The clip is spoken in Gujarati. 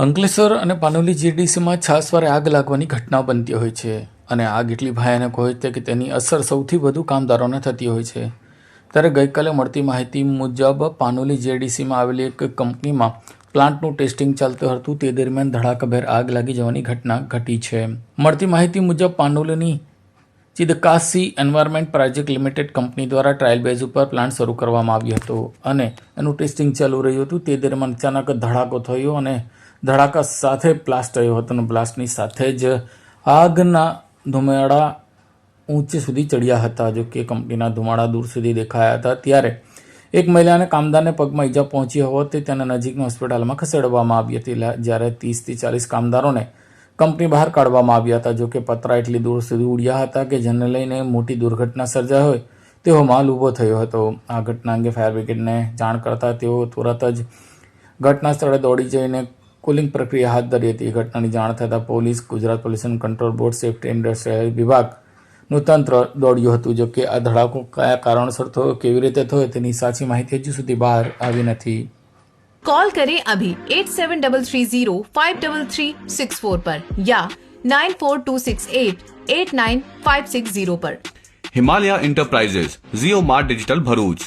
અંકલેશ્વર અને પાનોલી જીડીસીમાં છાસવારે આગ લાગવાની ઘટના બનતી હોય છે અને આગ એટલી ભયાનક હોય છે કે તેની અસર સૌથી વધુ કામદારોને થતી હોય છે. ત્યારે ગઈકાલે મળતી માહિતી મુજબ પાનોલી જીડીસીમાં આવેલી એક કંપનીમાં પ્લાન્ટનું ટેસ્ટિંગ ચાલતું હતું. તે દરમિયાન ધડાકાભેર આગ લાગી જવાની ઘટના ઘટી છે. મળતી માહિતી મુજબ પાનોલીની ચિદકાસી એન્વાયરમેન્ટ પ્રોજેક્ટ લિમિટેડ કંપની દ્વારા ટ્રાયલ બેઝ ઉપર પ્લાન્ટ શરૂ કરવામાં આવ્યો હતો અને એનું ટેસ્ટિંગ ચાલુ રહ્યું હતું. તે દરમિયાન અચાનક ધડાકો થયો અને ધડાકા સાથે બ્લાસ્ટ થયો હતો અને બ્લાસ્ટની સાથે જ આગના ધુમાડા ઊંચે સુધી ચડ્યા હતા. જો કે કંપનીના ધુમાડા દૂર સુધી દેખાયા હતા. ત્યારે એક મહિલા અને કામદારને પગમાં ઈજા પહોંચી હોવાથી તેને નજીકની હોસ્પિટલમાં ખસેડવામાં આવી હતી. જ્યારે 30થી 40 કામદારોને કંપની બહાર કાઢવામાં આવ્યા હતા. જો કે પતરા એટલી દૂર સુધી ઉડ્યા હતા કે જેને લઈને મોટી દુર્ઘટના સર્જાઈ હોય તેવો માલ ઊભો થયો હતો. આ ઘટના અંગે ફાયર બ્રિગેડને જાણ કરતા તેઓ તુરત જ ઘટના સ્થળે દોડી જઈને કુલિંગ પ્રક્રિયા હાથ ધરી હતી. ઘટનાની જાણ થતાં police, Gujarat pollution control board, safety industrial વિભાગનું તંત્ર દોડ્યું હતું. જો કે આ ધડાકો કયા કારણસર થયો, કેવી રીતે થયો તેની સાચી માહિતી હજુ સુધી બહાર આવી નથી. कॉल करें अभी 8733053364 पर या 9426889560 पर. हिमालय इंटरप्राइजेज, जियो मार्ट डिजिटल भरूच,